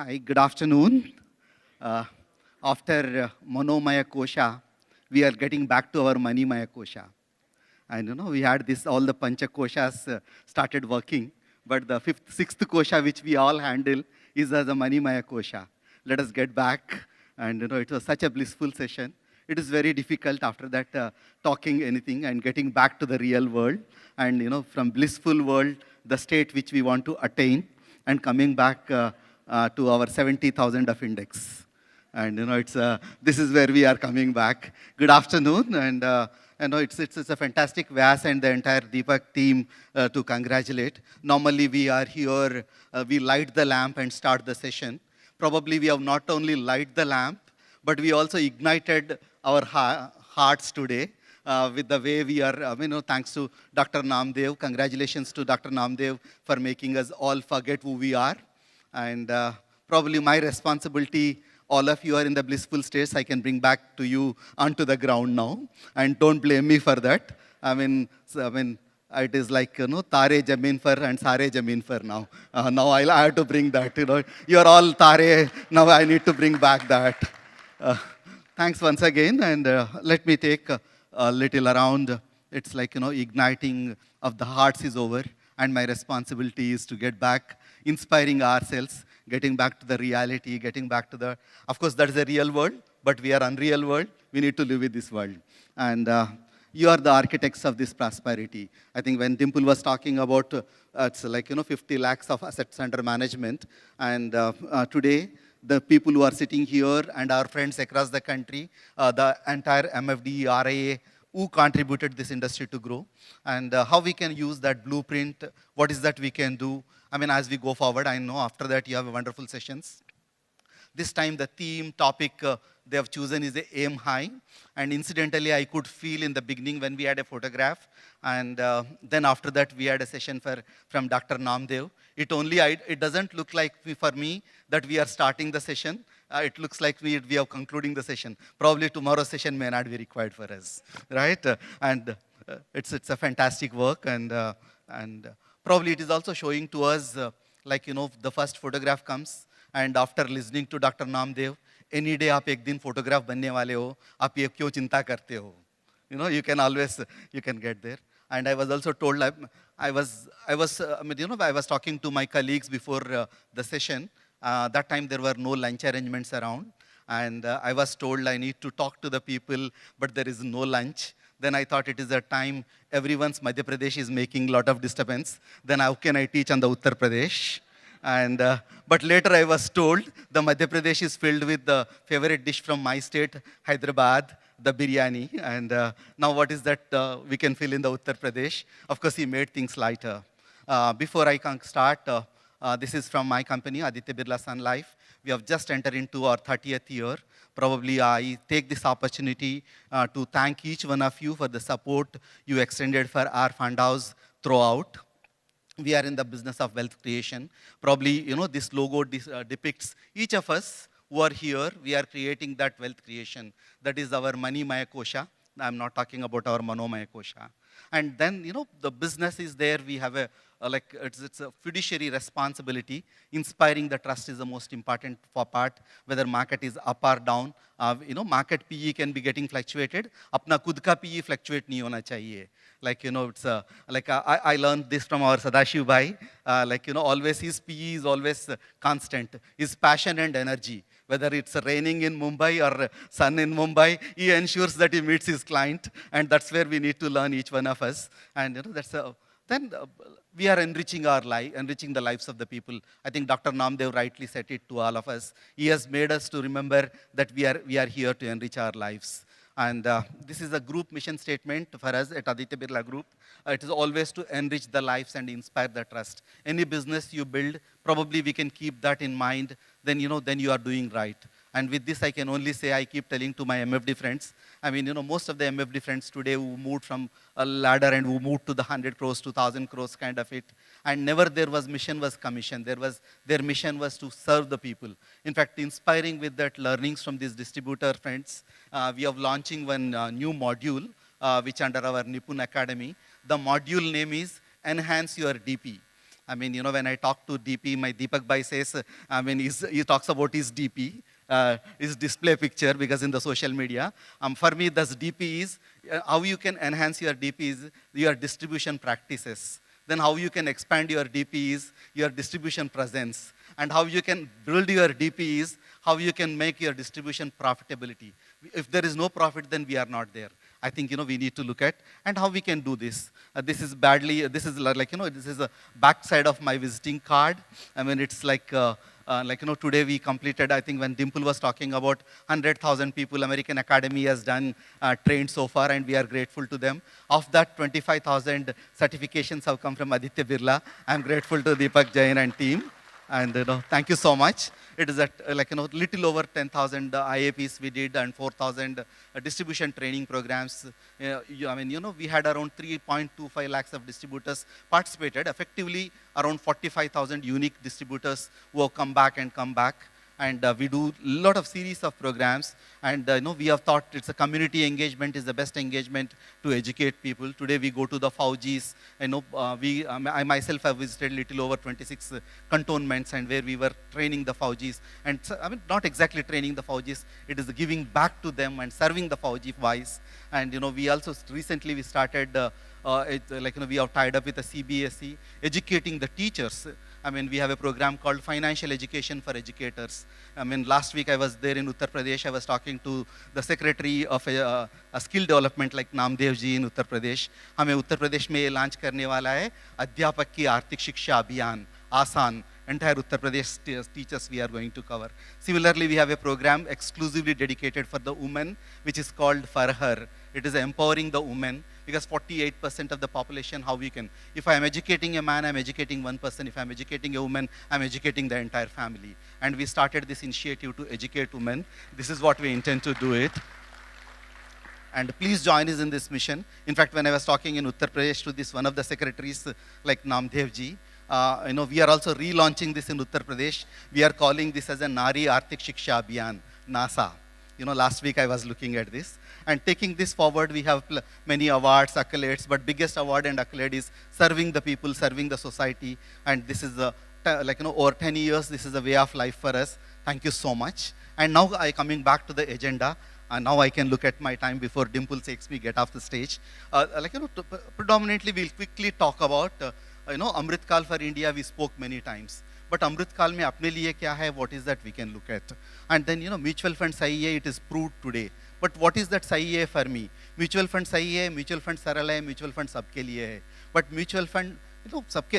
Hi, good afternoon. Uh, After Manomaya Kosha, we are getting back to our Manimaya Kosha. And we had this, all the Pancha Koshas started working, but the fifth, sixth Kosha, which we all handle, is as a Manimaya Kosha. Let us get back. And it was such a blissful session. It is very difficult after that talking anything and getting back to the real world. And from blissful world, the state which we want to attain, and coming back to our 70,000 of index. And this is where we are coming back. Good afternoon, and it's a fantastic Vyas and the entire Deepak team to congratulate. Normally we are here, we light the lamp and start the session. Probably we have not only light the lamp, but we also ignited our hearts today. With the way we are, thanks to Dr. Namdev. Congratulations to Dr. Namdev for making us all forget who we are. And probably my responsibility, all of you are in the blissful states, I can bring back to you onto the ground now. And don't blame me for that. It is like, Tare Jamin Far and Sare Jamin Far now. Now I have to bring that, You're all Tare, now I need to bring back that. Thanks once again, and let me take a little around. It's like, igniting of the hearts is over, and my responsibility is to get back, inspiring ourselves, getting back to the reality, getting back to the, of course, that is a real world, but we are unreal world. We need to live with this world. And you are the architects of this prosperity. I think when Dimple was talking about, it's like, 50 lakhs of assets under management, and today, the people who are sitting here and our friends across the country, the entire MFD, RIA, who contributed this industry to grow, and how we can use that blueprint, what is that we can do. As we go forward, I know after that you have wonderful sessions. This time the theme, topic they have chosen is aim high. And incidentally, I could feel in the beginning when we had a photograph, and then after that we had a session from Dr. Namdev. It doesn't look like for me that we are starting the session. It looks like we are concluding the session. Probably tomorrow's session may not be required for us, right? It's a fantastic work, and probably it is also showing to us, the first photograph comes, and after listening to Dr. Namdev, any day आप एक दिन photograph बनने वाले हो, आप ये क्यों चिंता करते हो? You can always, you can get there. And I was also told, I was talking to my colleagues before the session. That time there were no lunch arrangements around. And I was told I need to talk to the people, but there is no lunch. Then I thought it is a time everyone's Madhya Pradesh is making a lot of disturbance. Then how can I teach on the Uttar Pradesh? And but later I was told the Madhya Pradesh is filled with the favorite dish from my state, Hyderabad, the biryani. And now what is that we can fill in the Uttar Pradesh? Of course, he made things lighter. Before I can start, this is from my company, Aditya Birla Sun Life. We have just entered into our 30th year. Probably I take this opportunity to thank each one of you for the support you extended for our fund house throughout. We are in the business of wealth creation. Probably, this logo depicts each of us who are here. We are creating that wealth creation. That is our Manimaya Kosha. I'm not talking about our Manomaya Kosha. And then, the business is there. We have it's a fiduciary responsibility. Inspiring the trust is the most important part, whether market is up or down. Market PE can be getting fluctuated. Apna khud ka PE fluctuate nahi hona chahiye. I learned this from our Sadashiv Bhai. Always his PE is always constant. His passion and energy. Whether it's raining in Mumbai or sun in Mumbai, he ensures that he meets his client. And that's where we need to learn, each one of us. And then we are enriching our life, enriching the lives of the people. I think Dr. Namdev rightly said it to all of us. He has made us to remember that we are here to enrich our lives. And this is a group mission statement for us at Aditya Birla Group. It is always to enrich the lives and inspire the trust. Any business you build, probably we can keep that in mind, then you are doing right. And with this, I can only say, I keep telling to my MFD friends, most of the MFD friends today who moved from a ladder and who moved to the 100 crores, 2,000 crores kind of it, and never there was mission was commission. Their mission was to serve the people. In fact, inspiring with that learnings from these distributor friends, we are launching one new module, which under our Nipun Academy. The module name is Enhance Your DP. I mean, when I talk to DP, my Deepak Bhai says, he talks about his DP, his display picture, because in the social media. For me, this DP is, how you can enhance your DP is your distribution practices. Then how you can expand your DP is your distribution presence. And how you can build your DP is how you can make your distribution profitability. If there is no profit, then we are not there. I think, we need to look at and how we can do this. This is this is a backside of my visiting card. I mean, it's today we completed, I think when Dimple was talking about 100,000 people American Academy has done, trained so far, and we are grateful to them. Of that, 25,000 certifications have come from Aditya Birla. I'm grateful to Deepak Jain and team. And thank you so much. It is at little over 10,000 IAPs we did and 4,000 distribution training programs. We had around 3.25 lakhs of distributors participated. Effectively, around 45,000 unique distributors who have come back and come back. And we do a lot of series of programs. And we have thought it's a community engagement is the best engagement to educate people. Today we go to the Fauji's. I myself have visited little over 26 cantonments, and where we were training the Fauji's. And so, not exactly training the Fauji's. It is giving back to them and serving the Fauji wise. And we also recently we started. We have tied up with the CBSE, educating the teachers. We have a program called Financial Education for Educators. Last week I was there in Uttar Pradesh. I was talking to the secretary of a skill development like Namdev ji in Uttar Pradesh. हमें उत्तर प्रदेश में ये launch करने वाला है अध्यापक की आर्थिक शिक्षा अभियान आसान. Entire Uttar Pradesh teachers we are going to cover. Similarly, we have a program exclusively dedicated for the women, which is called For Her. It is empowering the women, because 48% of the population, how we can, if I am educating a man, I am educating one person. If I am educating a woman, I am educating the entire family. And we started this initiative to educate women. This is what we intend to do it. And please join us in this mission. In fact, when I was talking in Uttar Pradesh to this one of the secretaries, like Namdev ji, we are also relaunching this in Uttar Pradesh. We are calling this as a Nari Arthik Shiksha Abhiyan, NASA. Last week I was looking at this. And taking this forward, we have many awards, accolades, but biggest award and accolade is serving the people, serving the society. And this is, over 10 years, this is a way of life for us. Thank you so much. And now coming back to the agenda, and now I can look at my time before Dimple takes me get off the stage. Predominantly, we'll quickly talk about, Amrit Kal for India, we spoke many times. But Amrit Kal mein apne liye kya hai, what is that we can look at? And then, mutual fund sahi hai, it is proved today. But what is that sahi hai for me? Mutual fund sahi hai, mutual fund saral hai, mutual fund sabke liye hai. But mutual fund, सबके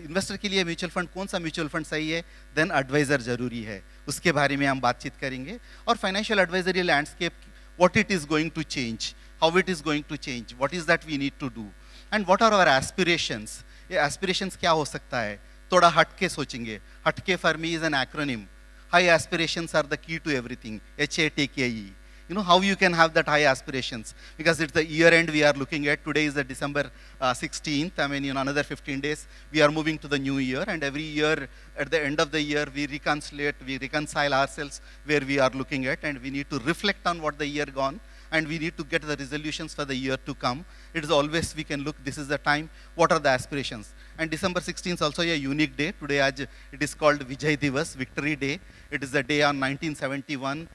investor के लिए mutual fund कौन सा mutual fund सही है, then adviser जरूरी है, उसके बारे में हम बातचीत करेंगे. और financial advisory landscape, what it is going to change, how it is going to change, what is that we need to do, and what are our aspirations. ये एस्पिरेशंस क्या हो सकता है, थोड़ा हटके सोचेंगे. हटके for me is an acronym. High aspirations are the key to everything, HATKE. How you can have that high aspirations, because it's the year end we are looking at. Today is the December 16th. Another 15 days, we are moving to the new year, and every year, at the end of the year, we reconcile ourselves where we are looking at, and we need to reflect on what the year gone, and we need to get the resolutions for the year to come. It is always we can look, this is the time, what are the aspirations. And December 16th is also a unique day. Today it is called Vijay Divas, Victory Day. It is the day on 1971,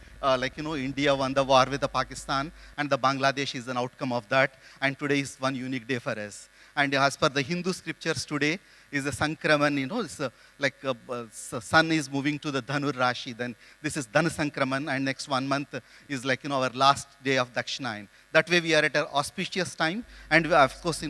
India won the war with the Pakistan, and the Bangladesh is an outcome of that. And today is one unique day for us. And as per the Hindu scriptures, today is a Sankraman, it's sun is moving to the Dhanur Rashi. Then this is Dhan Sankraman, and next 1 month is our last day of Dakshinayana. That way we are at an auspicious time. And of course, Dr.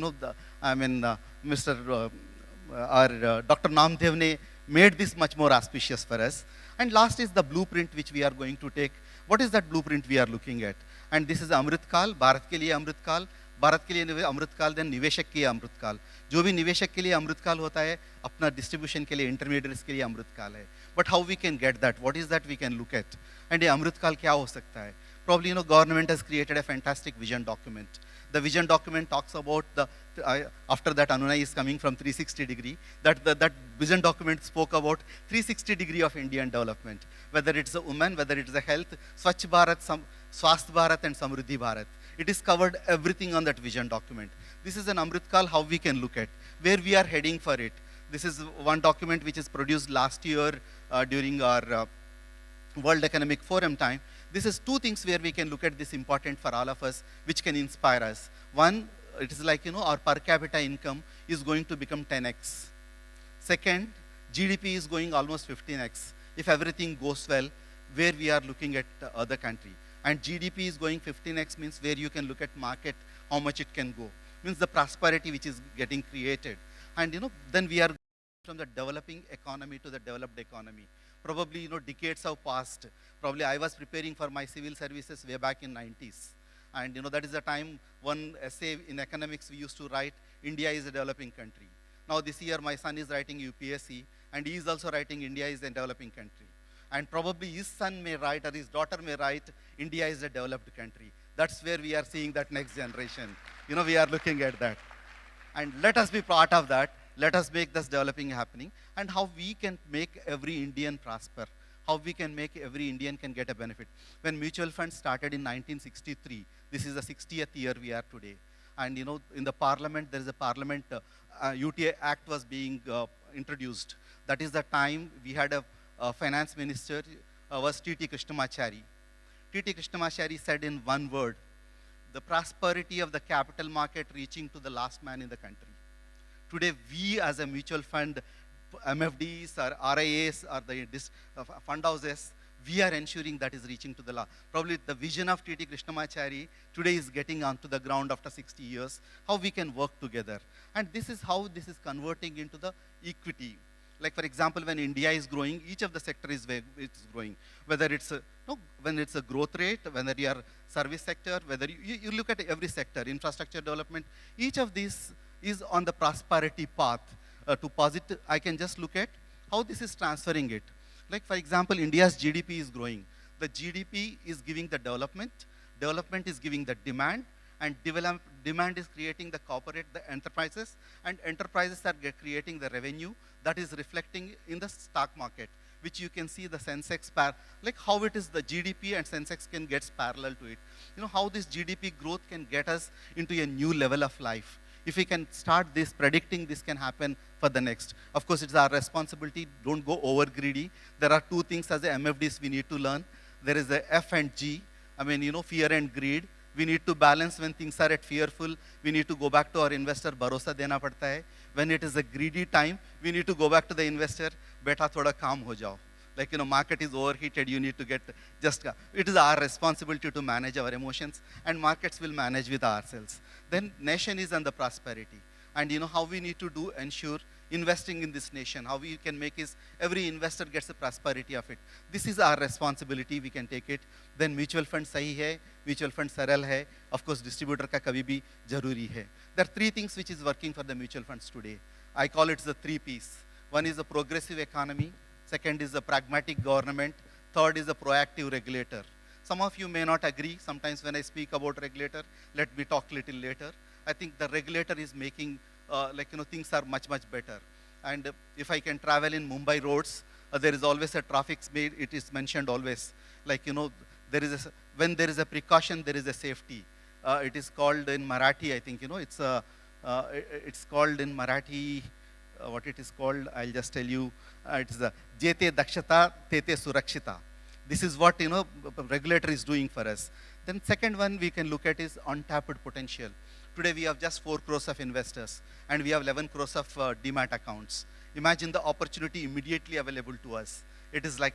Namdev ne made this much more auspicious for us. And last is the blueprint which we are going to take. What is that blueprint we are looking at? And this is Amrit Kal, Bharat ke liye Amrit Kal. Bharat के लिए अमृत काल, then निवेशक के लिए अमृत काल. जो भी निवेशक के लिए अमृत काल होता है, अपना डिस्ट्रीब्यूशन के लिए, इंटरमीडिएट्स के लिए अमृत काल है. But how we can get that, what is that we can look at, and ये अमृत काल क्या हो सकता है? Probably, government has created a fantastic vision document. The vision document talks about after that Anunay is coming from 360 degree, that vision document spoke about 360 degree of Indian development. Whether it's a woman, whether it's a health, Swachh Bharat, Swasth Bharat and Samruddhi Bharat. It is covered everything on that vision document. This is an Amrit Kal, how we can look at, where we are heading for it. This is one document which is produced last year during our World Economic Forum time. This is two things where we can look at this important for all of us, which can inspire us. One, it is like, our per capita income is going to become 10x. Second, GDP is going almost 15x. If everything goes well, where we are looking at other country. And GDP is going 15x means where you can look at market, how much it can go. Means the prosperity which is getting created. And then we are from the developing economy to the developed economy. Probably, decades have passed. Probably I was preparing for my civil services way back in 90s. And that is the time one essay in economics we used to write, India is a developing country. Now this year my son is writing UPSC and he is also writing India is a developing country. And probably his son may write or his daughter may write, India is a developed country. That's where we are seeing that next generation. We are looking at that. And let us be part of that. Let us make this developing happening. And how we can make every Indian prosper. How we can make every Indian can get a benefit. When mutual funds started in 1963, this is the 60th year we are today. And in the parliament, there is a parliament, UTA Act was being introduced. That is the time we had a finance minister, was T.T. Krishnamachari. T.T. Krishnamachari said in one word, the prosperity of the capital market reaching to the last man in the country. Today, we as a mutual fund, MFDs or RIAs or the fund houses, we are ensuring that is reaching to the last. Probably the vision of T.T. Krishnamachari today is getting onto the ground after 60 years, how we can work together. And this is how this is converting into the equity. Like for example, when India is growing, each of the sector is growing. Whether it's when it's a growth rate, whether you are service sector, whether you look at every sector, infrastructure development, each of these is on the prosperity path to positive. I can just look at how this is transferring it. Like for example, India's GDP is growing. The GDP is giving the development is giving the demand, and demand is creating the corporate, the enterprises, and enterprises are creating the revenue that is reflecting in the stock market, which you can see the Sensex, like how it is the GDP and Sensex can get parallel to it. How this GDP growth can get us into a new level of life. If we can start this, predicting this can happen for the next. Of course, it's our responsibility, don't go over greedy. There are two things as a MFDs we need to learn. There is the F and G, fear and greed. We need to balance when things are at fearful. We need to go back to our investor, bharosa dena padta hai. When it is a greedy time, we need to go back to the investor, beta thoda calm ho jao. Like, market is overheated, you need to get it is our responsibility to manage our emotions, and markets will manage with ourselves. Then nation is on the prosperity. And how we need to ensure investing in this nation, how we can make is every investor gets the prosperity of it. This is our responsibility, we can take it. Then mutual fund sahi hai, mutual fund saral hai. Of course, distributor ka kabhi bhi zaruri hai. There are three things which is working for the mutual funds today. I call it the 3 Ps. One is the progressive economy. Second is the pragmatic government. Third is the proactive regulator. Some of you may not agree. Sometimes when I speak about regulator, let me talk little later. I think the regulator is making, things are much, much better. And if I can travel in Mumbai roads, there is always a traffic made, it is mentioned always. There is when there is a precaution, there is a safety. It is called in Marathi, I think, it's called in Marathi, what it is called, I'll just tell you, it's the Jete Dakshata Tete Surakshita. This is what, regulator is doing for us. Then second one we can look at is untapped potential. Today we have just 4 crores of investors and we have 11 crores of demat accounts. Imagine the opportunity immediately available to us. It is like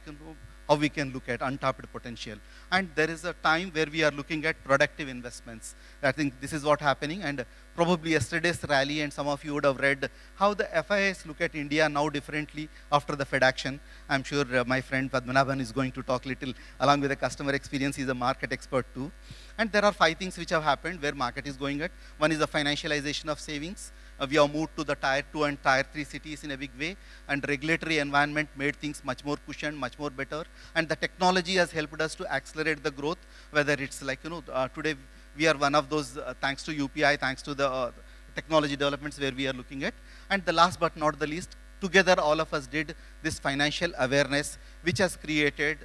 how we can look at untapped potential. And there is a time where we are looking at productive investments. I think this is what's happening, and probably yesterday's rally, and some of you would have read how the FIIs look at India now differently after the Fed action. I'm sure my friend Padmanabhan is going to talk little along with the customer experience. He's a market expert too. And there are 5 things which have happened where market is going at. One is the financialization of savings. We have moved to the tier 2 and tier 3 cities in a big way, and regulatory environment made things much more cushioned, much more better. And the technology has helped us to accelerate the growth, whether it's like, today we are one of those, thanks to UPI, thanks to the technology developments where we are looking at. And the last but not the least, together all of us did this financial awareness, which has created,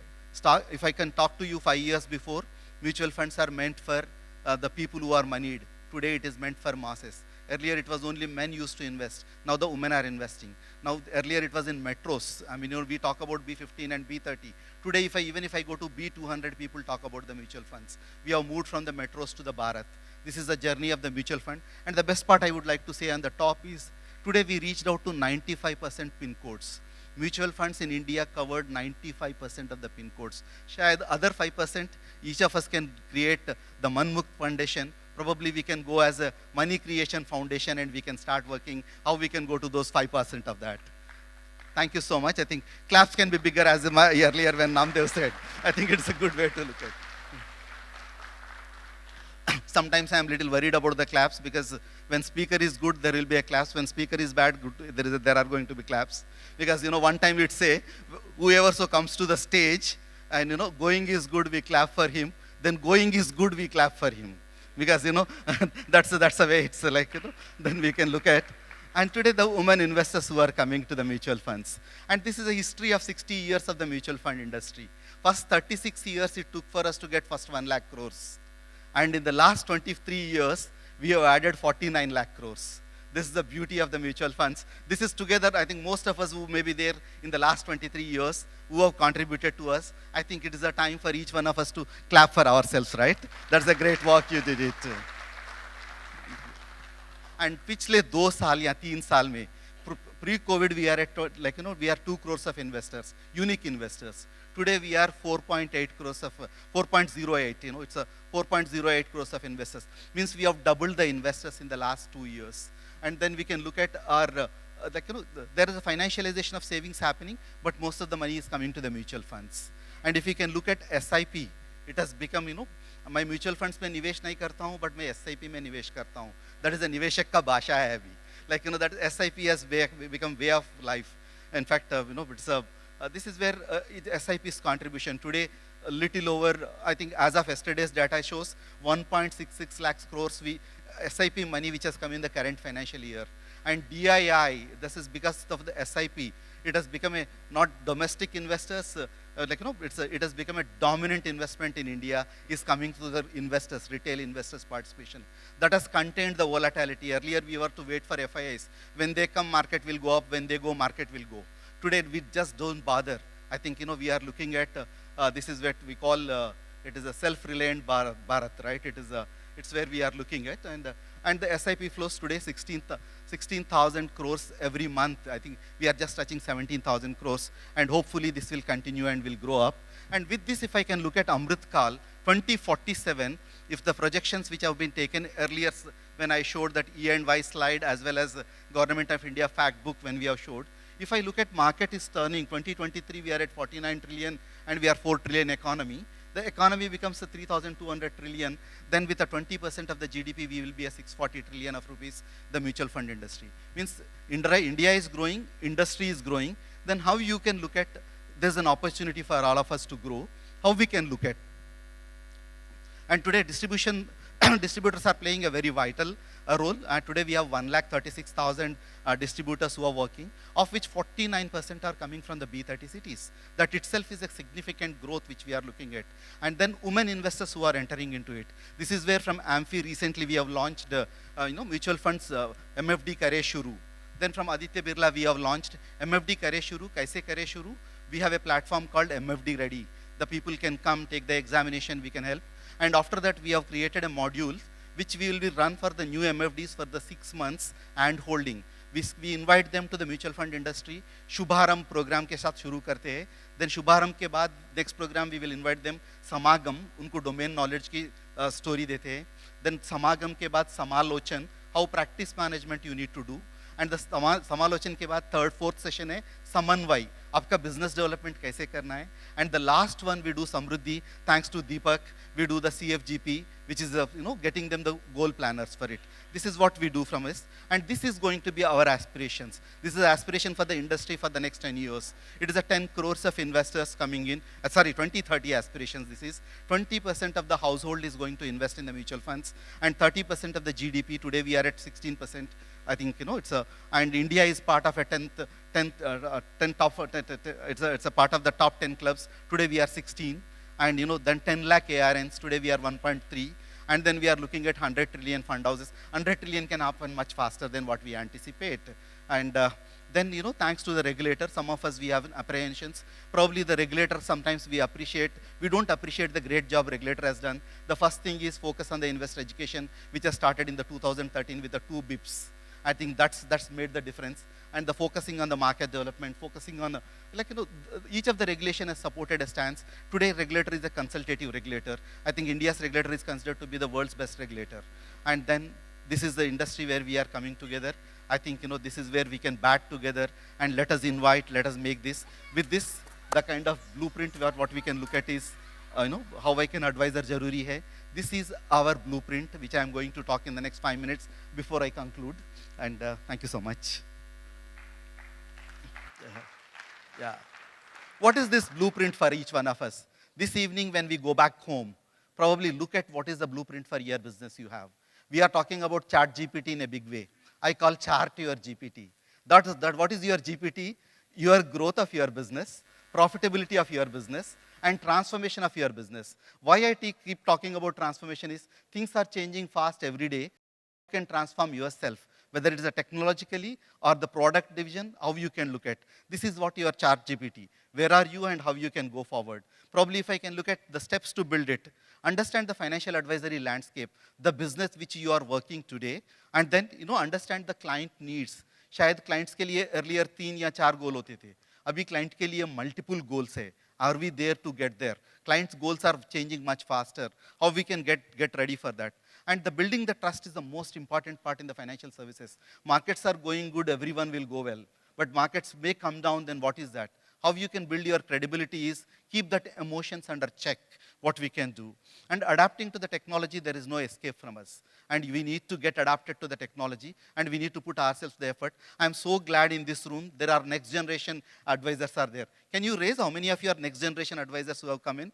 if I can talk to you 5 years before, mutual funds are meant for the people who are moneyed. Today it is meant for masses. Earlier it was only men used to invest. Now the women are investing. Now earlier it was in metros. I mean, we talk about B15 and B30. Today, even if I go to B200, people talk about the mutual funds. We have moved from the metros to the Bharat. This is the journey of the mutual fund. And the best part I would like to say on the top is, today we reached out to 95% pin codes. Mutual funds in India covered 95% of the pin codes. Shayad other 5%, each of us can create the Manmukt Foundation. Probably we can go as a money creation foundation and we can start working how we can go to those 5% of that. Thank you so much. I think claps can be bigger, as earlier when Namdev said. I think it's a good way to look at it. Sometimes I'm a little worried about the claps, because when speaker is good, there will be a claps. When speaker is bad, there are going to be claps. Because, one time we'd say, whoever so comes to the stage, and, going is good, we clap for him. Then going is good, we clap for him. Because, that's the way it's like, then we can look at. And today the women investors who are coming to the mutual funds. And this is a history of 60 years of the mutual fund industry. First 36 years it took for us to get first 1 lakh crores. And in the last 23 years, we have added 49 lakh crores. This is the beauty of the mutual funds. This is together, I think most of us who may be there in the last 23 years, who have contributed to us, I think it is a time for each one of us to clap for ourselves, right? That's a great work you did it. And पिछले 2 साल या 3 साल में, pre-COVID we are at, we are 2 crores of investors, unique investors. Today we are 4.8 crores of, 4.08, it's a 4.08 crores of investors. Means we have doubled the investors in the last 2 years. And then we can look at our, there is a financialization of savings happening, but most of the money is coming to the mutual funds. And if you can look at SIP, it has become, मैं mutual funds में निवेश नहीं करता हूँ, but मैं SIP में निवेश करता हूँ. दैट इज अ निवेशक का भाषा है अभी. Like, that SIP has become way of life. In fact, it's this is where SIP's contribution today, a little over, I think as of yesterday's data shows, 1.66 lakhs crores SIP money which has come in the current financial year. And DII, this is because of the SIP. It has become a, not domestic investors, it has become a dominant investment in India, is coming to the investors, retail investors participation. That has contained the volatility. Earlier we were to wait for FIIs. When they come, market will go up. When they go, market will go. Today we just don't bother. I think, we are looking at, this is what we call, it is a self-reliant Bharat, right? It's where we are looking at. And the SIP flows today 16,000 crores every month. I think we are just touching 17,000 crores, and hopefully this will continue and will grow up. And with this, if I can look at Amrit Kal, 2047, if the projections which have been taken earlier when I showed that E&Y slide, as well as Government of India fact book when we have showed, if I look at market is turning, 2023 we are at 49 trillion and we are 4 trillion economy. The economy becomes a 3,200 trillion, then with a 20% of the GDP, we will be a 640 trillion of rupees, the mutual fund industry. Means India is growing, industry is growing, then how you can look at, there's an opportunity for all of us to grow, how we can look at. And today distributors are playing a very vital role. Today we have 1,36,000 distributors who are working, of which 49% are coming from the B30 cities. That itself is a significant growth which we are looking at. And then women investors who are entering into it. This is where from Amphi recently we have launched mutual funds, MFD Kare Shuru. Then from Aditya Birla we have launched MFD Kare Shuru, Kaise Kare Shuru. We have a platform called MFD Ready. The people can come, take the examination, we can help. And after that, we have created a module which we will be run for the new MFDs for the 6 months and holding. We invite them to the mutual fund industry. Shubharam program के साथ शुरू करते हैं. Then Shubharam के बाद next program we will invite them Samagam, उनको domain knowledge की story देते हैं. Then Samagam के बाद Samalochan, how practice management you need to do. And the Samalochan के बाद third, fourth session है Samanvai, आपका business development कैसे करना है. And the last one we do Samruddhi, thanks to Deepak, we do the CFGP, which is getting them the goal planners for it. This is what we do from us, and this is going to be our aspirations. This is aspiration for the industry for the next 10 years. It is a 10 crores of investors coming in, 2030 aspirations this is. 20% of the household is going to invest in the mutual funds, and 30% of the GDP, today we are at 16%. I think, and India is part of a 10 top, it's a part of the top 10 clubs. Today we are 16. And then 10 lakh ARNs, today we are 1.3. And then we are looking at 100 trillion fund houses. 100 trillion can happen much faster than what we anticipate. And then, thanks to the regulator, some of us, we have apprehensions. Probably the regulator, sometimes we don't appreciate the great job regulator has done. The first thing is focus on the investor education, which has started in the 2013 with the 2 bips. I think that's made the difference. And the focusing on the market development, focusing on, each of the regulation has supported a stance. Today, regulator is a consultative regulator. I think India's regulator is considered to be the world's best regulator. And then this is the industry where we are coming together. I think, this is where we can bat together and let us make this. With this, the kind of blueprint what we can look at is, how I can advisor jaruri hai. This is our blueprint, which I am going to talk in the next 5 minutes before I conclude. And thank you so much. Yeah. What is this blueprint for each one of us? This evening when we go back home, probably look at what is the blueprint for your business you have. We are talking about chat GPT in a big way. I call chart your GPT. What is your GPT? Your growth of your business, profitability of your business, and transformation of your business. Why I keep talking about transformation is things are changing fast every day. You can transform yourself, whether it is technologically or the product division, how you can look at. This is what your chart GPT. Where are you and how you can go forward. Probably if I can look at the steps to build it, understand the financial advisory landscape, the business which you are working today, and then understand the client needs. शायद clients के लिए earlier 3 या 4 goal होते थे. अभी client के लिए multiple goals है. Are we there to get there? Clients' goals are changing much faster. How we can get ready for that? And the building the trust is the most important part in the financial services. Markets are going good, everyone will go well. But markets may come down, then what is that? How you can build your credibility is keep that emotions under check, what we can do. And adapting to the technology, there is no escape from us. And we need to get adapted to the technology, and we need to put ourselves the effort. I'm so glad in this room, there are next generation advisors are there. Can you raise how many of your next generation advisors who have come in?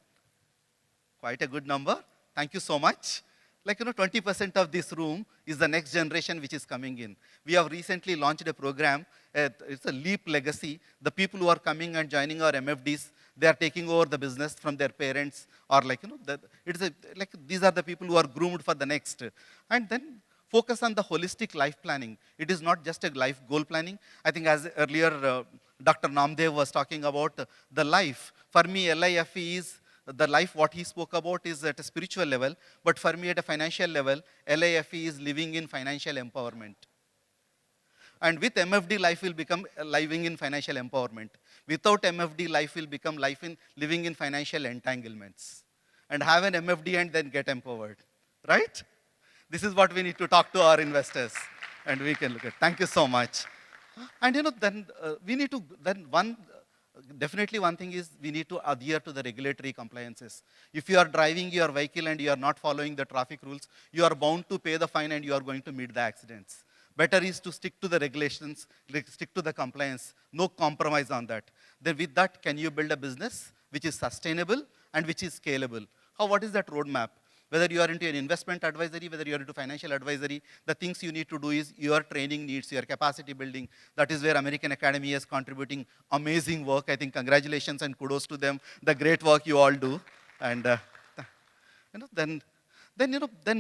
Quite a good number. Thank you so much. 20% of this room is the next generation which is coming in. We have recently launched a program. It's a Leap Legacy. The people who are coming and joining our MFDs, they are taking over the business from their parents, or these are the people who are groomed for the next. And then focus on the holistic life planning. It is not just a life goal planning. I think as earlier Dr. Namdev was talking about the life. For me, LIFE is the life, what he spoke about is at a spiritual level, but for me at a financial level, LIFE is living in financial empowerment. And with MFD, life will become living in financial empowerment. Without MFD, life will become living in financial entanglements. And have an MFD and then get empowered, right? This is what we need to talk to our investors, and we can look at. Thank you so much. And then we need to, definitely one thing is we need to adhere to the regulatory compliances. If you are driving your vehicle and you are not following the traffic rules, you are bound to pay the fine and you are going to meet the accidents. Better is to stick to the regulations, stick to the compliance, no compromise on that. Then with that, can you build a business which is sustainable and which is scalable? What is that roadmap? Whether you are into an investment advisory, whether you are into financial advisory, the things you need to do is your training needs, your capacity building. That is where American Academy is contributing amazing work. I think congratulations and kudos to them, the great work you all do. And then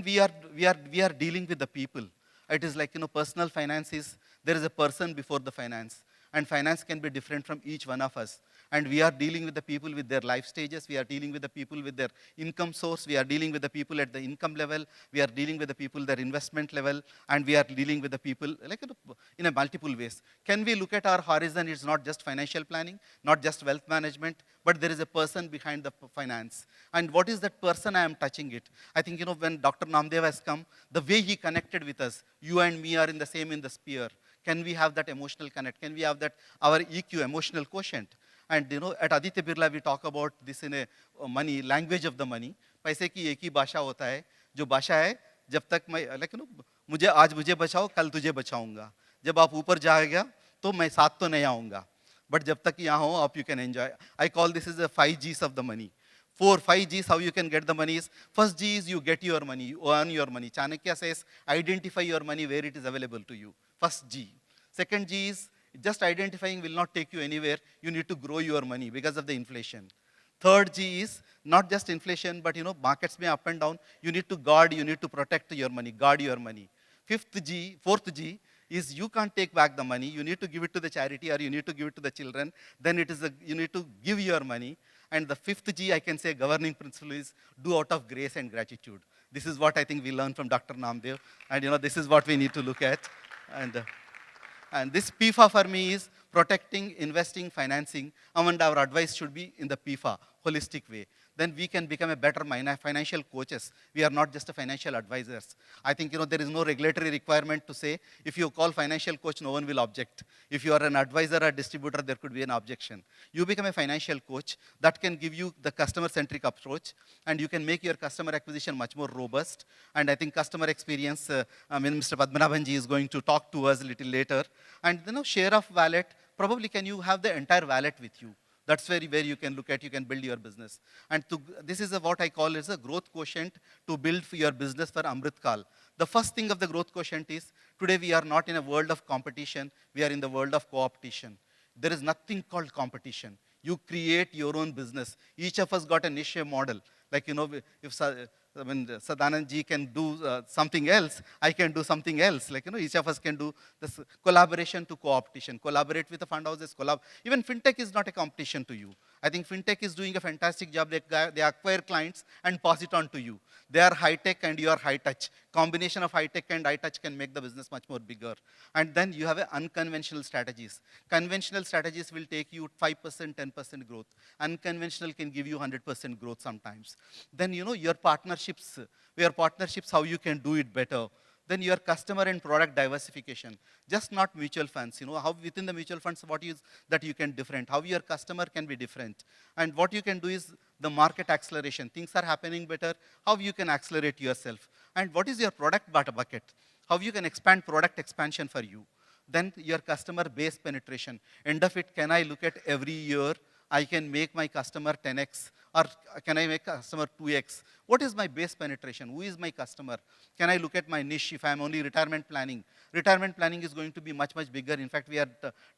we are dealing with the people. It is personal finance is, there is a person before the finance. And finance can be different from each one of us. And we are dealing with the people with their life stages. We are dealing with the people with their income source. We are dealing with the people at the income level. We are dealing with the people their investment level. And we are dealing with the people in a multiple ways. Can we look at our horizon? It's not just financial planning, not just wealth management, but there is a person behind the finance. And what is that person I am touching it? I think, when Dr. Namdev has come, the way he connected with us, you and me are in the sphere. Can we have that emotional connect? Can we have that, our EQ, emotional quotient? And at Aditya Birla, we talk about this in a money, language of the money. पैसे की एक ही भाषा होता है, जो भाषा है, जब तक मैं, मुझे आज मुझे बचाओ, कल तुझे बचाऊंगा. जब आप ऊपर जाएगा, तो मैं साथ तो नहीं आऊंगा. But जब तक यहाँ हो, आप you can enjoy. I call this as the 5 Gs of the money. 5 Gs, how you can get the money is, first G is you get your money, you earn your money. Chanakya says, identify your money where it is available to you. First G. Second G is, just identifying will not take you anywhere. You need to grow your money because of the inflation. Third G is not just inflation, but markets may up and down. You need to guard, you need to protect your money, guard your money. Fourth G is you can't take back the money. You need to give it to the charity or you need to give it to the children. Then you need to give your money. And the fifth G, I can say, governing principle is do out of grace and gratitude. This is what I think we learned from Dr. Namdev. And this is what we need to look at. And this PIFA for me is protecting, investing, financing, and our advice should be in the PIFA, holistic way. Then we can become a better financial coaches. We are not just a financial advisors. I think there is no regulatory requirement to say if you call financial coach, no one will object. If you are an advisor or distributor, there could be an objection. You become a financial coach that can give you the customer-centric approach, and you can make your customer acquisition much more robust. And I think customer experience, Mr. Padmanabhanji is going to talk to us a little later. And share of wallet, probably can you have the entire wallet with you? That's where you can look at, you can build your business. And this is what I call as a growth quotient to build for your business for Amrit Kal. The first thing of the growth quotient is, today we are not in a world of competition, we are in the world of co-optation. There is nothing called competition. You create your own business. Each of us got a niche model. Like, if Sadanand ji can do something else, I can do something else. Like, each of us can do this collaboration to co-optation. Collaborate with the fund houses, Even fintech is not a competition to you. I think fintech is doing a fantastic job. They acquire clients and pass it on to you. They are high-tech and you are high-touch. Combination of high-tech and high-touch can make the business much more bigger. And then you have unconventional strategies. Conventional strategies will take you 5%, 10% growth. Unconventional can give you 100% growth sometimes. Then, your partnerships, how you can do it better. Then your customer and product diversification. Just not mutual funds. How within the mutual funds, what is that you can different? How your customer can be different? And what you can do is the market acceleration. Things are happening better. How you can accelerate yourself? And what is your product bucket? How you can expand product expansion for you? Then your customer base penetration. End of it, can I look at every year, I can make my customer 10x, or can I make customer 2x? What is my base penetration? Who is my customer? Can I look at my niche if I'm only retirement planning? Retirement planning is going to be much, much bigger. In fact, we are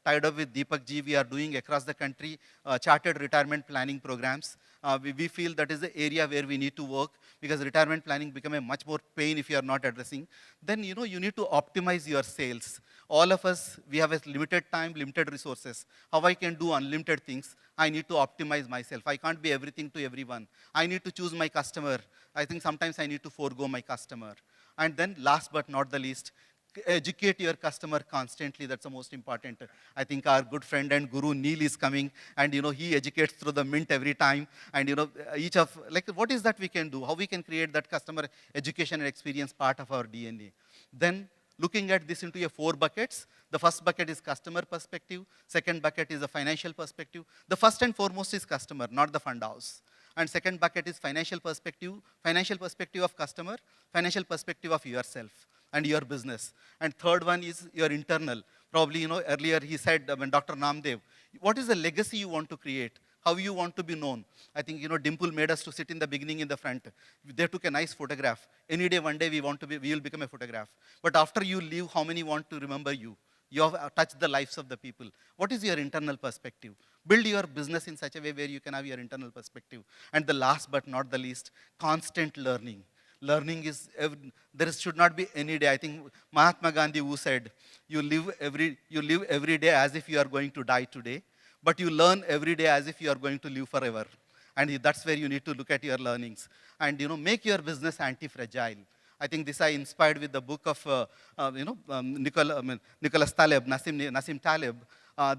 tied up with Deepak ji. We are doing across the country chartered retirement planning programs. We feel that is the area where we need to work, because retirement planning become a much more pain if you are not addressing. Then, you need to optimize your sales. All of us, we have a limited time, limited resources. How I can do unlimited things? I need to optimize myself. I can't be everything to everyone. I need to choose my customer. I think sometimes I need to forego my customer. And then last but not the least, educate your customer constantly. That's the most important. I think our good friend and guru Neil is coming, and he educates through the mint every time. And what is that we can do? How we can create that customer education and experience part of our DNA? Then looking at this into 4 buckets. The first bucket is customer perspective. Second bucket is the financial perspective. The first and foremost is customer, not the fund house. And second bucket is financial perspective of customer, financial perspective of yourself and your business. And third one is your internal. Probably, earlier he said, when Dr. Namdev, what is the legacy you want to create? How you want to be known? I think, Dimple made us to sit in the beginning in the front. They took a nice photograph. Any day, one day, we will become a photograph. But after you leave, how many want to remember you? You have touched the lives of the people. What is your internal perspective? Build your business in such a way where you can have your internal perspective. And the last but not the least, constant learning. Learning is, there should not be any day. I think Mahatma Gandhi who said, you live every day as if you are going to die today, but you learn every day as if you are going to live forever. And that's where you need to look at your learnings. And make your business anti-fragile. I think this I inspired with the book of Nicholas Taleb, Nassim Taleb.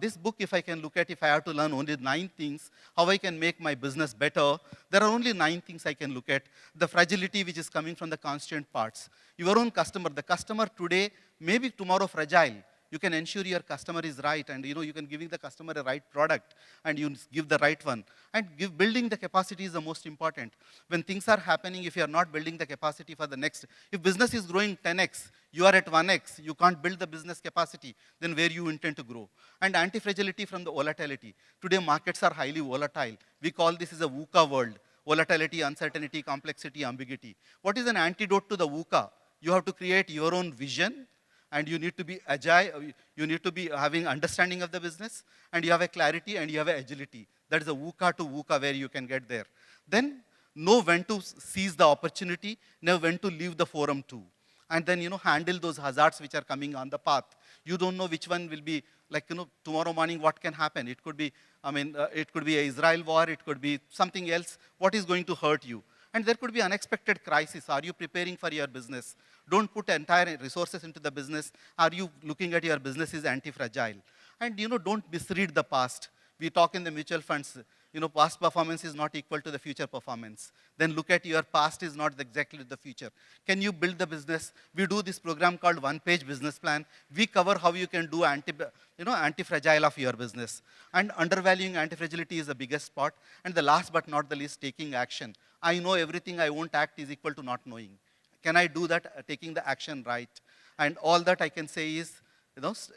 This book, if I can look at, if I have to learn only 9 things, how I can make my business better, there are only 9 things I can look at. The fragility which is coming from the constant parts. Your own customer, the customer today, maybe tomorrow fragile. You can ensure your customer is right, and you can giving the customer a right product, and you give the right one. And building the capacity is the most important. When things are happening, if you are not building the capacity for the next, if business is growing 10x, you are at 1x, you can't build the business capacity, then where you intend to grow. And anti-fragility from the volatility. Today markets are highly volatile. We call this as a VUCA world. Volatility, uncertainty, complexity, ambiguity. What is an antidote to the VUCA? You have to create your own vision, and you need to be agile, you need to be having understanding of the business, and you have a clarity and you have an agility. That is a VUCA to VUCA where you can get there. Then know when to seize the opportunity, know when to leave the forum too. And then, handle those hazards which are coming on the path. You don't know which one will be, like, tomorrow morning what can happen. It could be, it could be an Israel war, it could be something else. What is going to hurt you? And there could be unexpected crisis. Are you preparing for your business? Don't put entire resources into the business. Are you looking at your business as anti-fragile? And, don't misread the past. We talk in the mutual funds, past performance is not equal to the future performance. Then look at your past is not exactly the future. Can you build the business? We do this program called one-page business plan. We cover how you can do anti-fragile of your business. And undervaluing anti-fragility is the biggest part. And the last but not the least, taking action. I know everything, I won't act is equal to not knowing. Can I do that, taking the action right? And all that I can say is,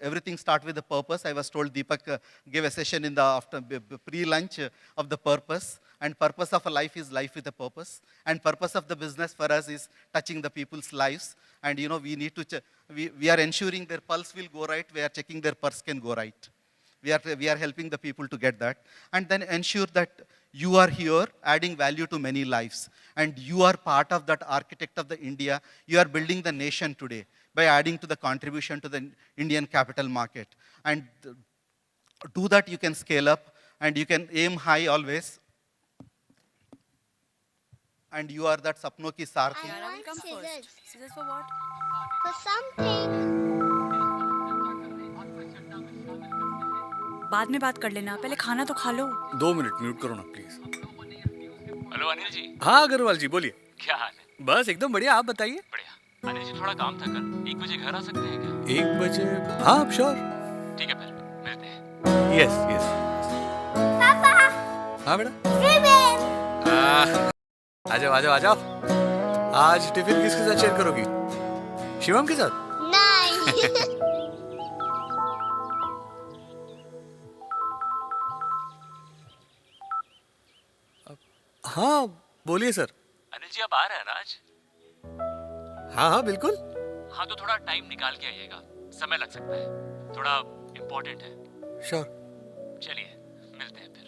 everything starts with the purpose. I was told Deepak gave a session in the after pre-lunch of the purpose. And purpose of a life is life with a purpose. And purpose of the business for us is touching the people's lives. And we need to, we are ensuring their pulse will go right. We are checking their purse can go right. We are helping the people to get that. And then ensure that you are here adding value to many lives. And you are part of that architect of the India. You are building the nation today by adding to the contribution to the Indian capital market. And do that, you can scale up, and you can aim high always. And you are that Sapno ki Sarthi. I want come first. Scissors for what? For something. बाद में बात कर लेना, पहले खाना तो खा लो। 2 minute mute करो ना प्लीज। हेलो अनिल जी। हाँ अग्रवाल जी बोलिए। क्या हाल है? बस एकदम बढ़िया, आप बताइए। बढ़िया। अनिल जी थोड़ा काम था कल, 1 बजे घर आ सकते हैं क्या? 1 बजे? हाँ श्योर। ठीक है फिर मिलते हैं। Yes yes. पापा। हाँ बेटा। टिफिन। आ जाओ आ जाओ आ जाओ। आज टिफिन किसके साथ शेयर करोगी? शिवम के साथ? नहीं। हाँ बोलिए सर। अनिल जी आप आ रहे हैं ना आज? हाँ हाँ बिल्कुल। हाँ तो थोड़ा टाइम निकाल के आइएगा, समय लग सकता है, थोड़ा इम्पोर्टेंट है। श्योर। चलिए मिलते हैं फिर।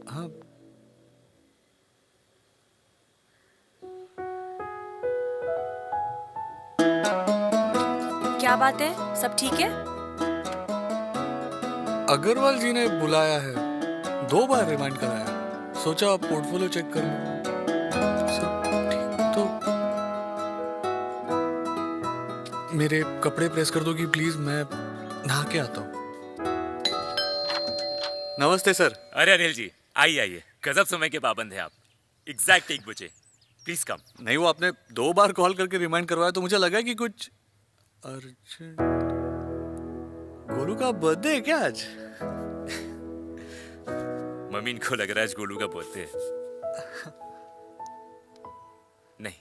हाँ क्या बात है, सब ठीक है? अग्रवाल जी ने बुलाया है, 2 बार रिमाइंड कराया, सोचा पोर्टफोलियो चेक कर लो। सब ठीक तो मेरे कपड़े प्रेस कर दोगी प्लीज, मैं नहा के आता हूँ। नमस्ते सर। अरे अनिल जी आइए आइए, गजब समय के पाबंद है आप। एग्जैक्ट 1 बजे प्लीज कम। नहीं वो आपने 2 बार कॉल करके रिमाइंड करवाया तो मुझे लगा कि कुछ अर्जेंट। गोलू का बर्थडे है क्या आज? मम्मी को लग रहा है आज गोलू का बर्थडे है। नहीं।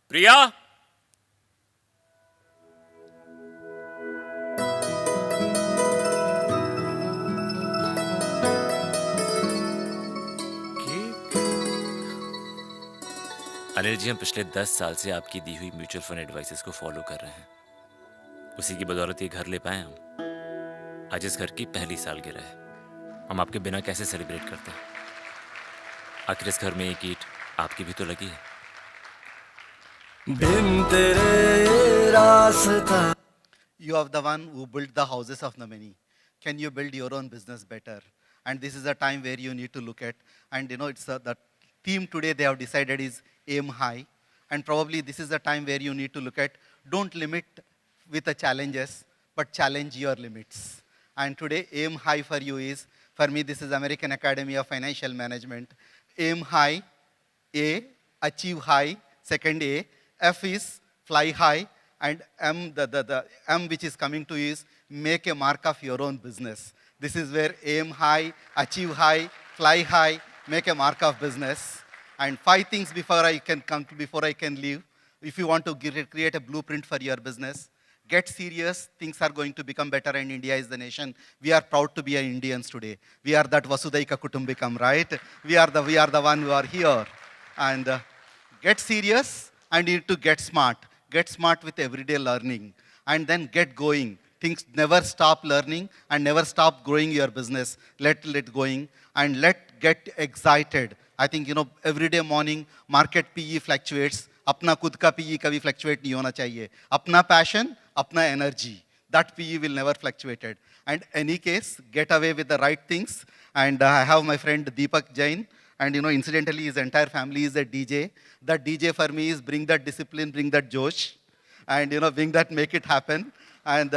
प्रिया अनिल जी हम पिछले 10 साल से आपकी दी हुई म्यूचुअल फंड एडवाइसेस को फॉलो कर रहे हैं। उसी की बदौलत ये घर ले पाए हम। आज इस घर की पहली सालगिरह है, हम आपके बिना कैसे सेलिब्रेट करते हैं? आखिर इस घर में एक ईंट आपकी भी तो लगी है। बिन तेरे रास्ता। You are the one who built the houses of the many. Can you build your own business better? And this is a time where you need to look at, and it's the theme today they have decided is aim high. And probably this is the time where you need to look at, don't limit with the challenges, but challenge your limits. And today aim high for you is, for me this is American Academy of Financial Management. Aim high, A, achieve high, second A. F is fly high, and M, the M which is coming to is make a mark of your own business. This is where aim high, achieve high, fly high, make a mark of business. And 5 things before I can leave. If you want to create a blueprint for your business, get serious. Things are going to become better, and India is the nation. We are proud to be Indians today. We are that Vasudhaika Kutumbikam, right? We are the one who are here. And get serious, and you need to get smart. Get smart with everyday learning, and then get going. things, never stop learning and never stop growing your business. Let it going and let get excited. I think, every day morning, market PE fluctuates. अपना खुद का PE कभी fluctuate नहीं होना चाहिए. अपना passion, अपना energy. That PE will never fluctuate. And any case, get away with the right things. And I have my friend Deepak Jain. And incidentally, his entire family is a DJ. That DJ for me is bring that discipline, bring that josh. And bring that, make it happen. And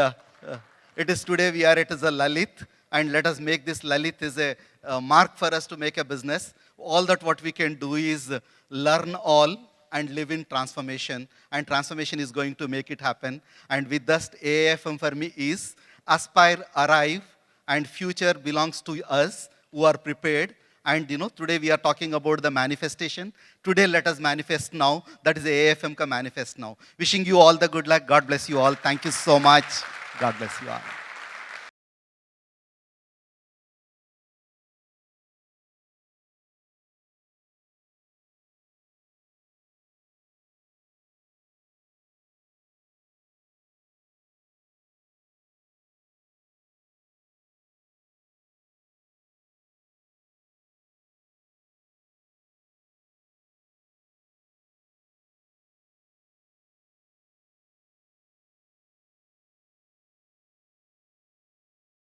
it is today it is a Lalit. And let us make this Lalit is a mark for us to make a business. All that what we can do is learn all and live in transformation. And transformation is going to make it happen. And with that, AAFM for me is aspire, arrive, and future belongs to us who are prepared. And today we are talking about the manifestation. Today let us manifest now. That is AAFM ka manifest now. Wishing you all the good luck. God bless you all. Thank you so much. God bless you all.